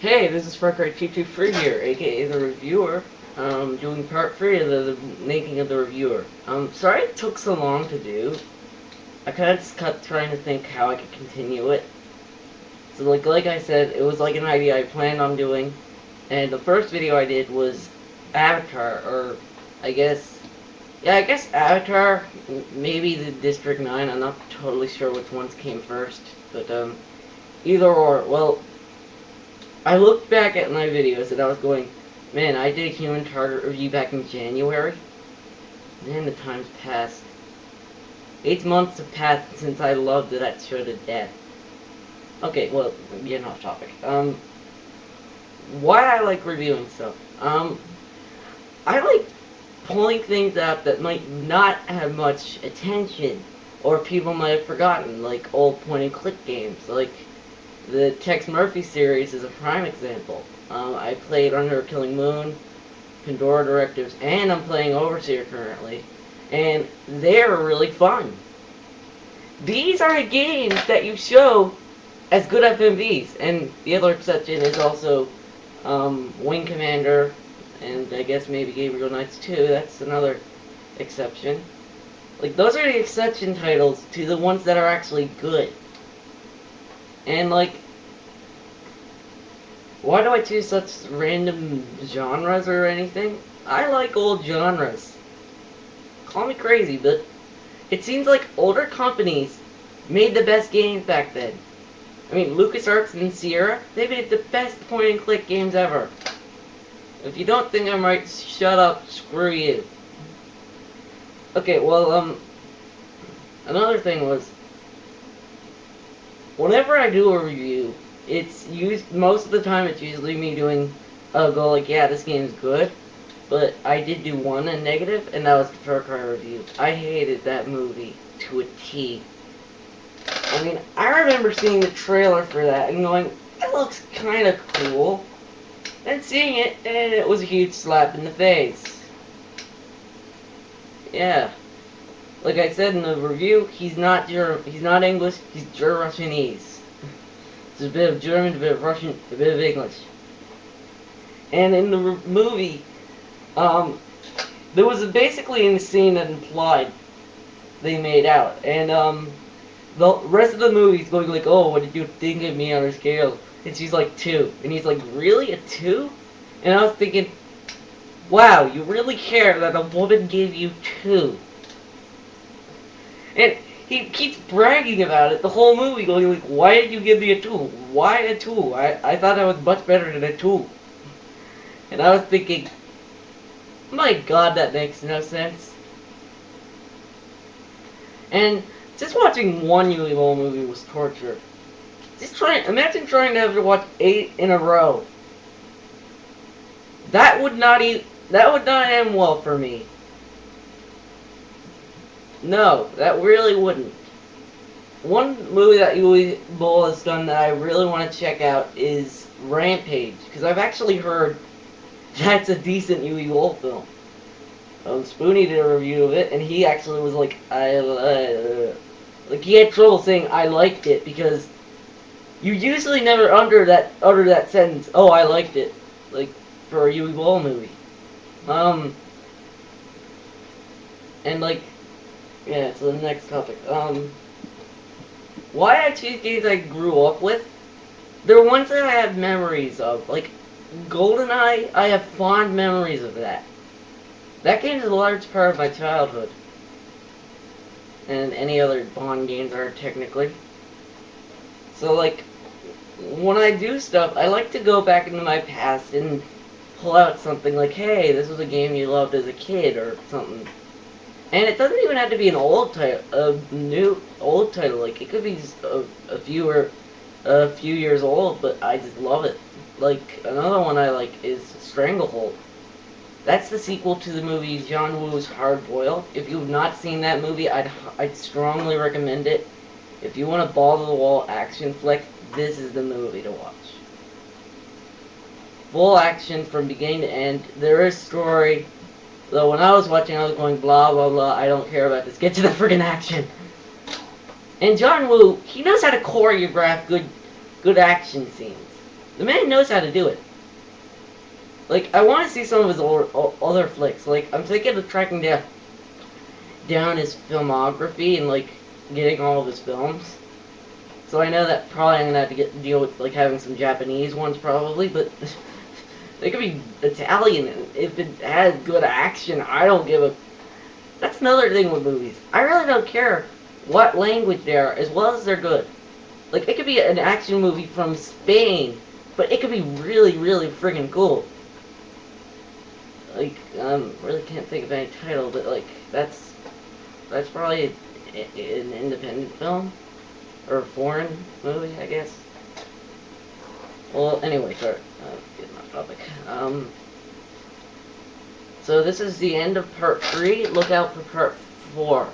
Hey, this is FarCry223 here, aka the reviewer. Doing part 3 of the making of the reviewer. Sorry it took so long to do. I kind of just kept trying to think how I could continue it. So like I said, it was like an idea I planned on doing. And the first video I did was Avatar, or I guess, yeah, I guess Avatar, maybe the District 9, I'm not totally sure which ones came first. But, either or, well, I looked back at my videos and I was going, man, I did a Human Target review back in January. Man, the time's passed. 8 months have passed since I loved that show to death. Okay, well, getting off topic. Why I like reviewing stuff. I like pulling things out that might not have much attention, or people might have forgotten, like old point-and-click games, like the Tex Murphy series is a prime example. I played Under a Killing Moon, Pandora Directives, and I'm playing Overseer currently, and they're really fun. These are the games that you show as good FMVs, and the other exception is also Wing Commander, and I guess maybe Gabriel Knights 2, that's another exception. Like, those are the exception titles to the ones that are actually good. And, like, why do I choose such random genres or anything? I like old genres. Call me crazy, but it seems like older companies made the best games back then. I mean, LucasArts and Sierra, they made the best point-and-click games ever. If you don't think I'm right, shut up, screw you. Okay, well, another thing was, whenever I do a review, most of the time it's usually me doing a go like, yeah, this game's good, but I did do one in negative, and that was the Far Cry review. I hated that movie to a T. I mean, I remember seeing the trailer for that and going, that looks kind of cool, and seeing it, and it was a huge slap in the face. Yeah. Like I said in the review, he's not English, he's Russianese. It's a bit of German, a bit of Russian, a bit of English. And in the movie, there was basically a scene that implied they made out. And the rest of the movie is going like, oh, what did you think of me on a scale? And she's like, 2. And he's like, really, a 2? And I was thinking, wow, you really care that a woman gave you 2. And he keeps bragging about it the whole movie, going like, why did you give me a 2? Why a 2? I thought I was much better than a 2. And I was thinking, my god, that makes no sense. And just watching one Yui Bowl movie was torture. Imagine trying to have to watch 8 in a row. That would not end well for me. No, that really wouldn't. One movie that Yui Bowl has done that I really want to check out is Rampage, because I've actually heard that's a decent Yui Bowl film. Spoonie did a review of it, and he actually was like, like he had trouble saying I liked it, because you usually never utter that sentence, oh, I liked it, like, for a Yui Bowl movie. And like, yeah, so the next topic. Why I choose games I grew up with? They're ones that I have memories of. Like, GoldenEye, I have fond memories of that. That game is a large part of my childhood. And any other Bond games are, technically. So, like, when I do stuff, I like to go back into my past and pull out something like, hey, this was a game you loved as a kid, or something. And it doesn't even have to be an old title, old title. Like, it could be just a few years old, but I just love it. Like, another one I like is Stranglehold. That's the sequel to the movie John Woo's Hard Boiled. If you've not seen that movie, I'd strongly recommend it. If you want a ball-to-the-wall action flick, this is the movie to watch. Full action from beginning to end. There is story. Though when I was watching, I was going blah blah blah, I don't care about this. Get to the friggin' action. And John Woo, he knows how to choreograph good action scenes. The man knows how to do it. Like, I want to see some of his other flicks. Like, I'm thinking of tracking down his filmography and, like, getting all of his films. So I know that probably I'm going to have to deal with, like, having some Japanese ones probably, but they could be Italian, and if it has good action, I don't give a... That's another thing with movies. I really don't care what language they are, as well as they're good. Like, it could be an action movie from Spain, but it could be really, really friggin' cool. Like, really can't think of any title, but, like, that's probably an independent film. Or a foreign movie, I guess. Well, anyway, sorry. Getting off topic. So this is the end of part 3. Look out for part 4.